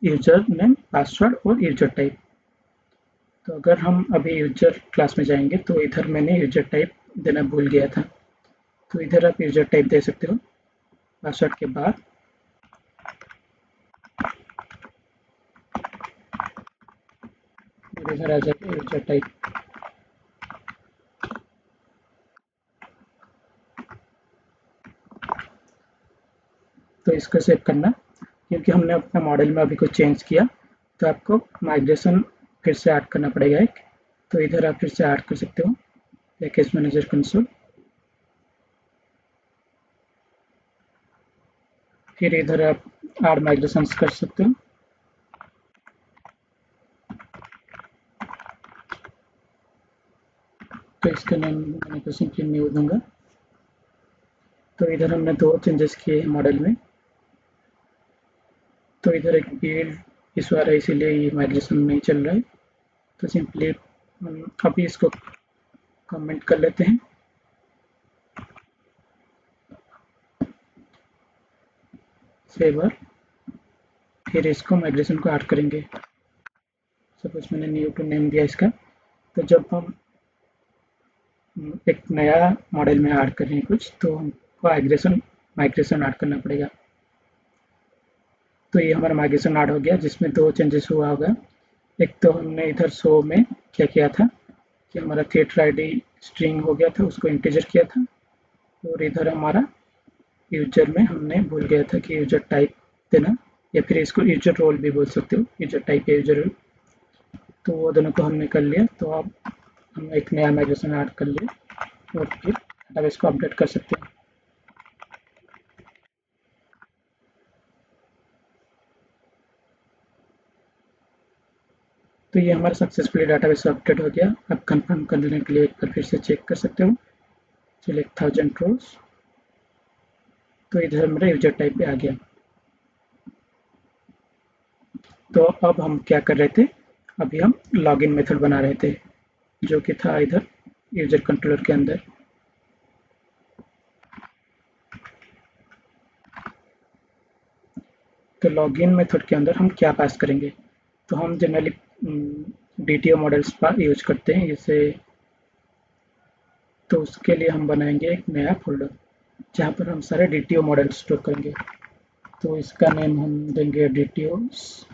यूजर नेम, पासवर्ड और यूजर टाइप। तो अगर हम अभी यूजर क्लास में जाएंगे तो इधर मैंने यूजर टाइप देना भूल गया था, तो इधर आप यूजर टाइप दे सकते हो पासवर्ड के बाद। और इधर आ जाएगा यूजर टाइप। तो इसको सेव करना, क्योंकि हमने अपना मॉडल में अभी कुछ चेंज किया तो आपको माइग्रेशन फिर से ऐड करना पड़ेगा एक। तो इधर आप फिर से ऐड कर सकते हो पैकेज मैनेजर कंसोल। फिर इधर आप ऐड माइग्रेशन कर सकते हो। तो इसका नेम मैंने तो सिंपली न्यू दूंगा। तो इधर हमने 2 चेंजेस किए हैं मॉडल में। तो इधर एक बिल्ड इशू आ रहा है, इसीलिए ये माइग्रेशन नहीं चल रहा है। तो सिंपली अभी इसको कमेंट कर लेते हैं। सेवर, फिर इसको माइग्रेशन को ऐड करेंगे। सपोज मैंने न्यू टू नेम दिया इसका। तो जब हम एक नया मॉडल में ऐड कर रहे हैं कुछ, तो हमको माइग्रेशन ऐड करना पड़ेगा। तो ये हमारा माइग्रेशन ऐड हो गया, जिसमें 2 चेंजेस हुआ होगा। एक तो हमने इधर शो में क्या किया था कि हमारा थिएटर आईडी स्ट्रिंग हो गया था, उसको इंटीजर किया था। और इधर हमारा यूजर में हमने भूल गया था कि यूजर टाइप देना, या फिर इसको यूजर रोल भी बोल सकते हो, यूजर टाइप या यूजर रोल। तो वो दोनों को हमने कर लिया। तो अब हम एक नया माइग्रेशन ऐड कर लिया और फिर डेटाबेस को अपडेट कर सकते हैं। तो ये हमारा सक्सेसफुली डेटाबेस अपडेट हो गया। अब कंफर्म करने के लिए एक बार फिर से चेक कर सकते हो। सिलेक्ट 1000 रोज। तो इधर मेरा यूजर टाइप पे आ गया। तो अब हम क्या कर रहे थे, अभी हम लॉगिन मेथड बना रहे थे जो कि था इधर यूजर कंट्रोलर के अंदर। तो लॉगिन मेथड के अंदर हम क्या पास करेंगे, तो हम जनरली डीटीओ मॉडल्स यूज करते हैं जैसे। तो उसके लिए हम बनाएंगे एक नया फोल्डर जहाँ पर हम सारे डीटीओ मॉडल स्टोर करेंगे। तो इसका नेम हम देंगे डीटीओस।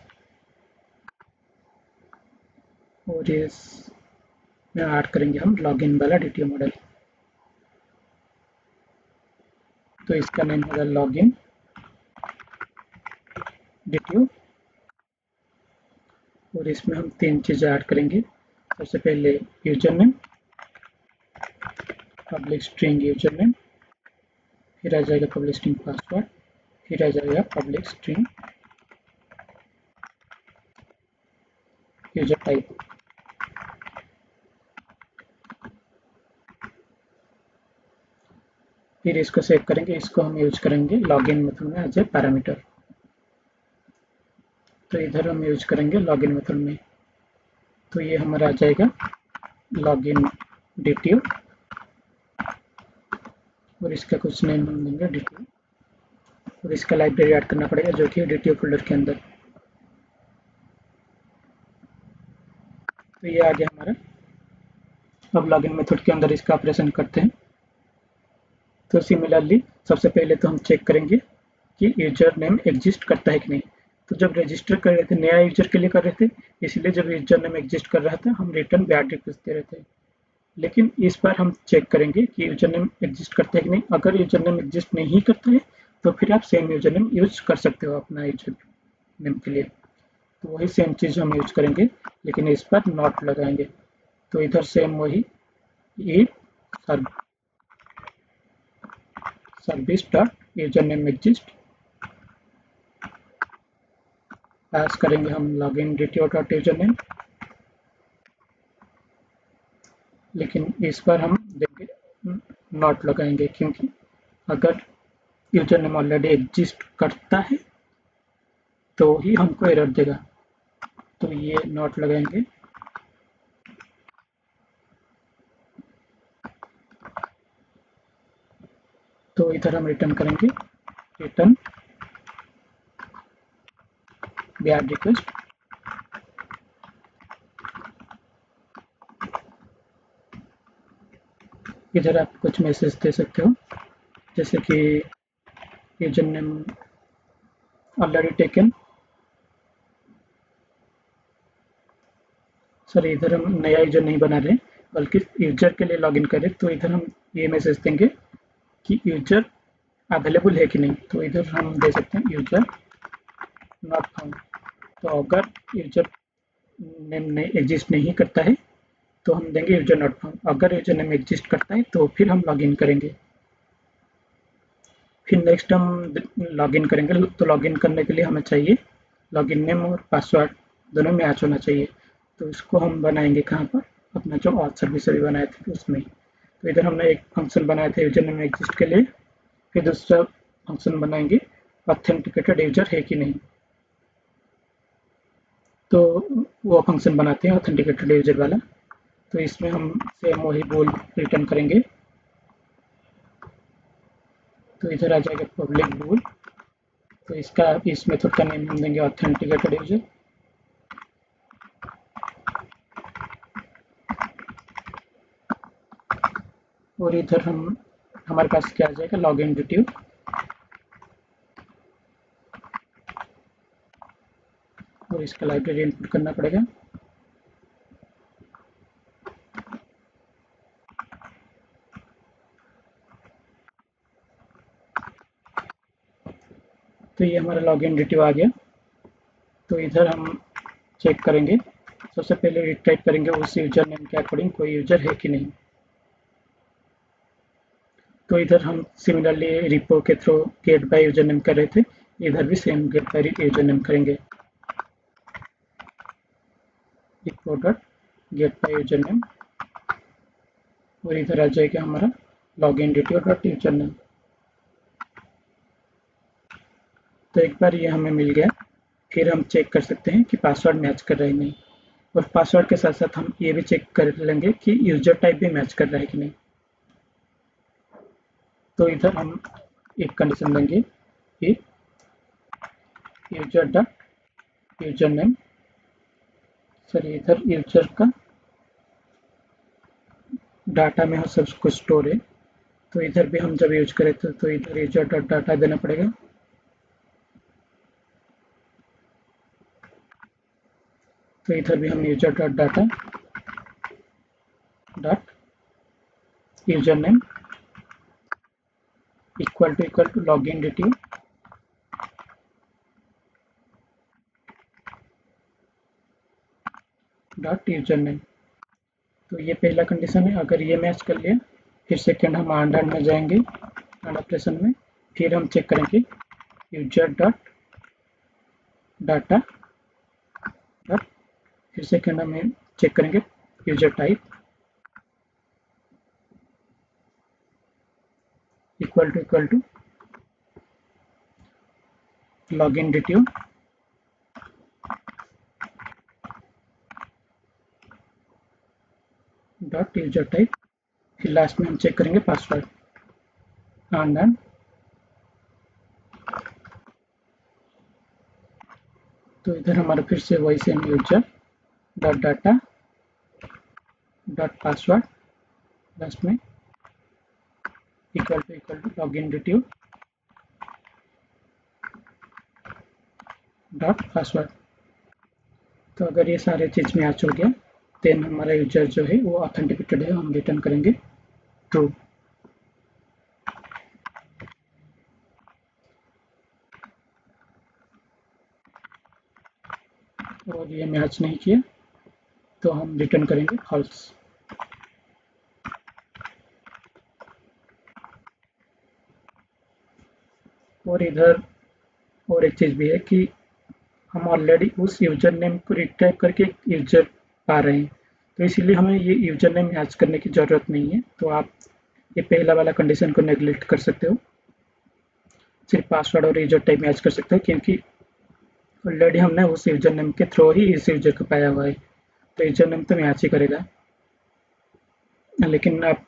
और इसमें ऐड करेंगे हम लॉगिन वाला डीटीओ मॉडल। तो इसका नेम होगा लॉगिन डीटीओ। और इसमें हम 3 चीज़ें ऐड करेंगे। सबसे पहले user name, public string user name, फिर आ जाएगा पब्लिक स्ट्रिंग पासवर्ड, फिर आ जाएगा पब्लिक स्ट्रिंग यूजर टाइप। फिर इसको सेव करेंगे, इसको हम यूज करेंगे लॉगिन मेथड में एज ए पैरामीटर। तो इधर हम यूज करेंगे लॉगिन मेथड में। तो ये हमारा आ जाएगा लॉगिन डीटीओ। और इसका कुछ नेम हम देंगे डीटीओ। और इसका लाइब्रेरी ऐड करना पड़ेगा जो कि डीटीओ फोल्डर के अंदर। तो ये आ गया हमारा। अब लॉगिन मेथड के अंदर इसका ऑपरेशन करते हैं। तो सिमिलरली सबसे पहले तो हम चेक करेंगे कि यूजर नेम एग्जिस्ट करता है कि नहीं। तो जब रजिस्टर कर रहे थे, नया यूजर के लिए कर रहे थे, इसलिए जब यूजर नेम एग्जिस्ट कर रहा था हम रिटर्न बैड रिक्वेस्ट दे रहे थे। लेकिन इस बार हम चेक करेंगे कि यूजर नेम एग्जिस्ट करता है कि नहीं। अगर यूजर नेम एग्जिस्ट नहीं करता है तो फिर आप सेम यूजर नेम यूज कर सकते हो अपना यूजर नेम के लिए। तो वही सेम चीज़ हम यूज करेंगे, लेकिन इस पर नॉट लगाएंगे। तो इधर सेम वही if service dot user name exist pass करेंगे हम login DTO dot user name. लेकिन इस पर हम देंगे नॉट लगाएंगे, क्योंकि अगर यूजर नेम ऑलरेडी एग्जिस्ट करता है तो ही हमको एरर देगा। तो ये नॉट लगाएंगे। तो इधर हम रिटर्न करेंगे रिटर्न बैड रिक्वेस्ट। इधर आप कुछ मैसेज दे सकते हो, जैसे कि user name already taken. Sir इधर हम नया यूजर नहीं बना रहे, बल्कि यूजर के लिए लॉगिन करें, तो इधर हम ये मैसेज देंगे कि यूजर अवेलेबल है कि नहीं। तो इधर हम दे सकते हैं यूजर नॉट फाउंड। तो अगर यूजर नेम एग्जिस्ट नहीं करता है तो हम देंगे यूजर नॉट फाउंड। अगर यूजर नेम एग्जिस्ट करता है तो फिर हम लॉगिन करेंगे। फिर नेक्स्ट हम लॉगिन करेंगे। तो लॉगिन करने के लिए हमें चाहिए लॉगिन नेम और पासवर्ड दोनों मैच होना चाहिए। तो इसको हम बनाएंगे कहाँ पर, अपना जो ऑथ सर्विस अभी बनाए थे उसमें। तो इधर हमने एक फंक्शन बनाया था यूजर नेम एग्जिस्ट के लिए, फिर दूसरा फंक्शन बनाएंगे ऑथेंटिकेटेड यूजर है कि नहीं। तो वो फंक्शन बनाते हैं ऑथेंटिकेटेड यूजर वाला। तो इसमें हम सेम वही बोल रिटर्न करेंगे। तो इधर आ जाएगा पब्लिक बोल। तो इसका इस मेथड का नेम हम देंगे ऑथेंटिकेटेड यूजर। और इधर हम हमारे पास क्या आ जाएगा लॉगिन डिटेल। और इसका लाइब्रेरी इनपुट करना पड़ेगा। तो ये हमारा लॉगिन डिटेल आ गया। तो इधर हम चेक करेंगे, सबसे पहले रिट्राइट करेंगे उस यूजर नेम के अकॉर्डिंग कोई यूजर है कि नहीं। तो इधर हम सिमिलरली रिपो के through get by user name कर रहे थे, इधर भी same get by user name करेंगे। Repo dot get by user name. और इधर आ जाएगा हमारा login detail dot user name. तो एक बार ये हमें मिल गया, फिर हम चेक कर सकते हैं कि पासवर्ड मैच कर रहा है नहीं। और पासवर्ड के साथ साथ हम ये भी चेक कर लेंगे कि यूजर टाइप भी मैच कर रहा है कि नहीं। तो इधर हम एक कंडीशन देंगे कि user dot user name. Sir इधर यूजर का डाटा में सब कुछ स्टोर है, तो इधर भी हम जब यूज करें तो इधर यूजर डॉट डाटा देना पड़ेगा। तो इधर भी हम user dot data dot user name equal to login detail dot user name. तो ये पहला कंडीशन है। अगर ये मैच कर लिया, फिर सेकेंड हम आंड में जाएंगे, आंड ऑपरेशन में। फिर हम चेक करेंगे यूजर डॉट डाटा डॉट, फिर सेकेंड हम चेक करेंगे user type equal to login detail dot user type. फिर लास्ट में हम चेक करेंगे पासवर्ड आंड। तो इधर हमारा फिर से वही same user dot data dot password last में equal to login detail dot password. तो अगर ये सारे चीज़ मैच हो गया, देन हमारा यूजर जो है वो ऑथेंटिकेटेड है, हम रिटर्न करेंगे ट्रू। और ये मैच नहीं किया तो हम रिटर्न करेंगे फॉल्स। और इधर और एक चीज़ भी है कि हम ऑलरेडी उस यूजर नेम को रिट्राइव करके एक यूजर पा रहे हैं, तो इसीलिए हमें ये यूजर नेम मैच करने की ज़रूरत नहीं है। तो आप ये पहला वाला कंडीशन को नेग्लेक्ट कर सकते हो। सिर्फ पासवर्ड और यूजर टाइप मैच कर सकते हैं, क्योंकि ऑलरेडी हमने उस यूजर नेम के थ्रू ही इस यूजर को पाया हुआ है, तो यूजर नेम तो मैच ही करेगा। लेकिन आप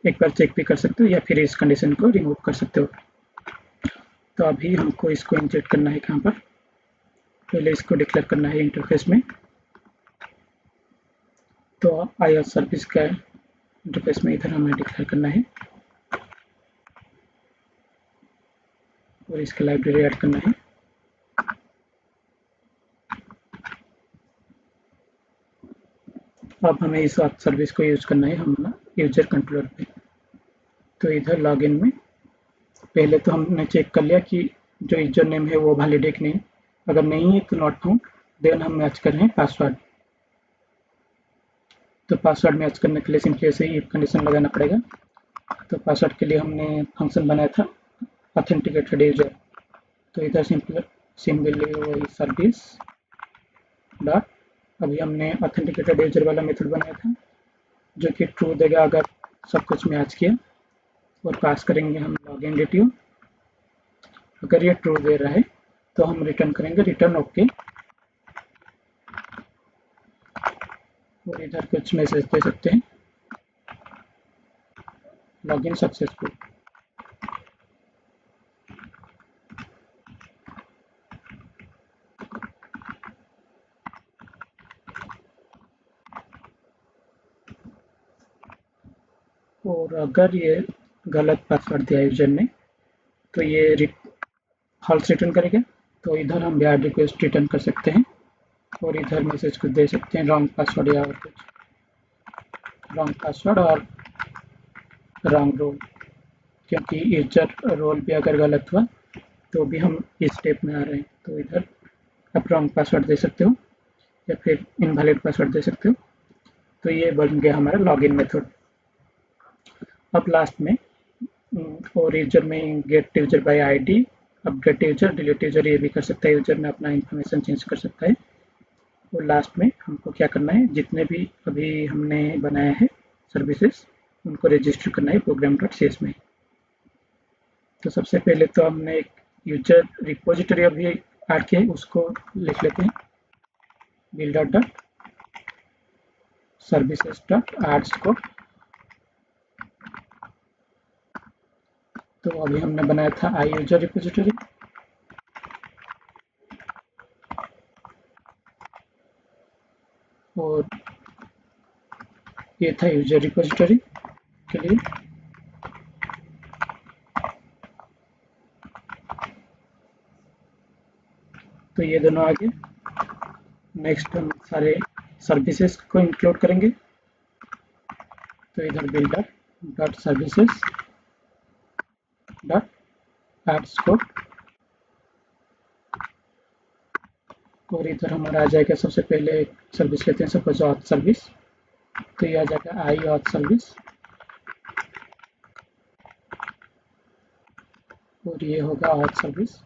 एक बार चेक भी कर सकते हो या फिर इस कंडीशन को रिमूव कर सकते हो। तो अभी हमको इसको इंजेक्ट करना है कहाँ पर, पहले इसको डिक्लेयर करना है इंटरफेस में। तो iOS सर्विस का इंटरफेस में इधर हमें डिक्लेयर करना है और इसका लाइब्रेरी ऐड करना है। अब हमें इस सर्विस को यूज करना है हमारा यूजर कंट्रोलर पे। तो इधर लॉगिन में पहले तो हमने चेक कर लिया कि जो यूजर नेम है वो वैलिड है कि नहीं। अगर नहीं है तो नॉट फाउंड, देन हम मैच कर रहे हैं पासवर्ड। तो पासवर्ड मैच करने के लिए सिंपली ऐसे ही कंडीशन लगाना पड़ेगा। तो पासवर्ड के लिए हमने फंक्शन बनाया था ऑथेंटिकेटेड यूजर। तो इधर सिंपली वही सर्विस डॉट, अभी हमने ऑथेंटिकेटेड यूजर वाला मेथड बनाया था जो कि ट्रू देगा अगर सब कुछ मैच किया, और पास करेंगे हम लॉगिन डिटेल। अगर ये ट्रू दे रहा है तो हम रिटर्न करेंगे रिटर्न ओके, और इधर कुछ मैसेज दे सकते हैं लॉगिन सक्सेसफुल। और अगर ये गलत पासवर्ड दिया यूजर ने तो ये फॉल्स रिटर्न करेगा। तो इधर हम बैड रिक्वेस्ट रिटर्न कर सकते हैं और इधर मैसेज कुछ दे सकते हैं रॉन्ग पासवर्ड या कुछ रॉन्ग पासवर्ड और रॉन्ग रोल, क्योंकि यूजर रोल भी अगर गलत हुआ तो भी हम इस स्टेप में आ रहे हैं। तो इधर आप रॉन्ग पासवर्ड दे सकते हो या फिर इनवैलिड पासवर्ड दे सकते हो। तो ये बन गया हमारा लॉगिन मेथड। अब लास्ट में और यूजर में gate user bye ID, update user, delete user ये भी कर सकता है, यूजर में अपना इंफॉर्मेशन चेंज कर सकता है। और लास्ट में हमको क्या करना है, जितने भी अभी हमने बनाया है सर्विसेज उनको रजिस्टर करना है प्रोग्राम डॉट सी एस में। तो सबसे पहले तो हमने एक यूजर रिपोजिटरी अभी ऐड किया है, उसको लिख लेते हैं builder dot services dot add scope. तो अभी हमने बनाया था आई यूजर रिपोजिटरी, और ये था यूजर रिपोजिटरी के लिए। तो ये दोनों आगे नेक्स्ट हम सारे सर्विसेज को इंक्लूड करेंगे। तो इधर builder dot services dot add scope, और इधर हमारा आ जाएगा सबसे पहले एक सर्विस लेते हैं सपोज ऑथ सर्विस। तो ये आ जाएगा आई ऑथ सर्विस, और ये होगा ऑथ सर्विस।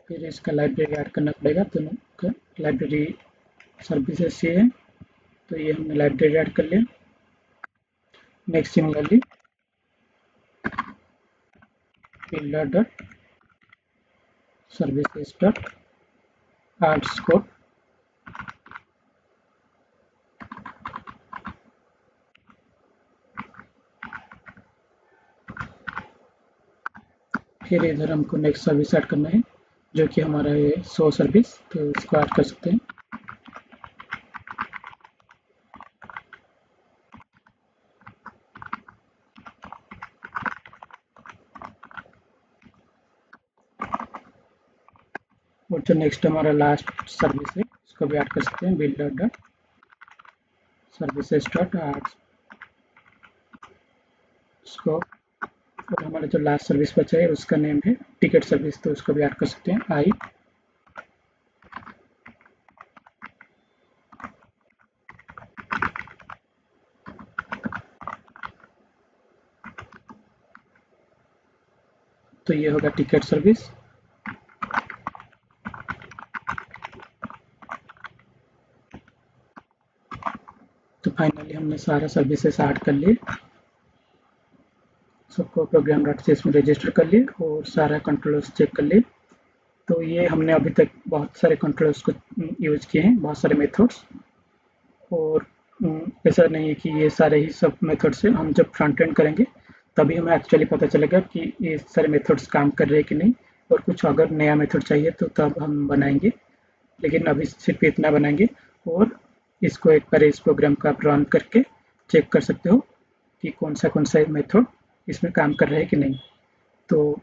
फिर इसका लाइब्रेरी ऐड करना पड़ेगा, दोनों का लाइब्रेरी सर्विसेज ये है, तो ये हमने लाइब्रेरी ऐड कर लिया। Next similarly builder dot services dot add scope, फिर इधर हमको नेक्स्ट सर्विस ऐड करना है जो कि हमारा ये शो सर्विस, तो इसको ऐड कर सकते हैं। और जो नेक्स्ट हमारा लास्ट सर्विस है उसको भी ऐड कर सकते हैं builder dot services dot add scope. और हमारा जो लास्ट सर्विस बचा है उसका नेम है टिकट सर्विस, तो उसको भी ऐड कर सकते हैं आई। तो ये होगा टिकट सर्विस। तो फाइनली हमने सारा सर्विसेज ऐड कर लिए। सबको प्रोग्राम डॉट सी में रजिस्टर कर लिए और सारा कंट्रोलर्स चेक कर लिए। तो ये हमने अभी तक बहुत सारे कंट्रोलर्स को यूज़ किए हैं, बहुत सारे मेथड्स। और ऐसा नहीं है कि ये सारे ही सब मेथड से हम जब फ्रंट एंड करेंगे तभी हमें एक्चुअली पता चलेगा कि ये सारे मेथड्स काम कर रहे हैं कि नहीं, और कुछ अगर नया मेथड चाहिए तो तब हम बनाएंगे, लेकिन अभी सिर्फ इतना बनाएंगे। और इसको एक बार इस प्रोग्राम का आप रन करके चेक कर सकते हो कि कौन सा मेथड इसमें काम कर रहा है कि नहीं। तो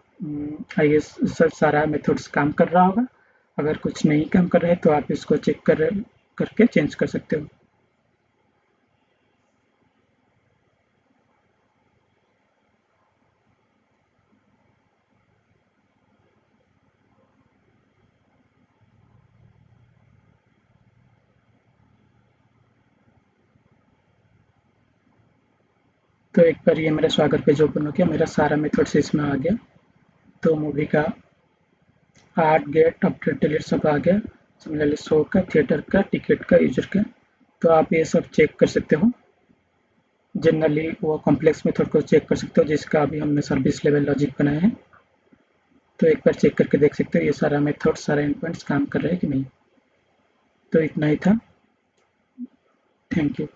आई गेस सारा मेथड्स काम कर रहा होगा। अगर कुछ नहीं काम कर रहा है तो आप इसको चेक करके चेंज कर सकते हो। तो एक बार ये मेरा स्वागत पेज ओपन हो गया, मेरा सारा मेथड्स इसमें आ गया। तो मूवी का आर्ट, गेट, अपडेट, डिलीट सब आ गया। सिमिलरली शो का, थिएटर का, टिकट का, यूजर का। तो आप ये सब चेक कर सकते हो। जनरली वो कॉम्प्लेक्स मेथड को चेक कर सकते हो जिसका अभी हमने सर्विस लेवल लॉजिक बनाया है। तो एक बार चेक करके देख सकते हो ये सारा मेथड, सारा एंडपॉइंट्स काम कर रहे हैं कि नहीं। तो इतना ही था। Thank you.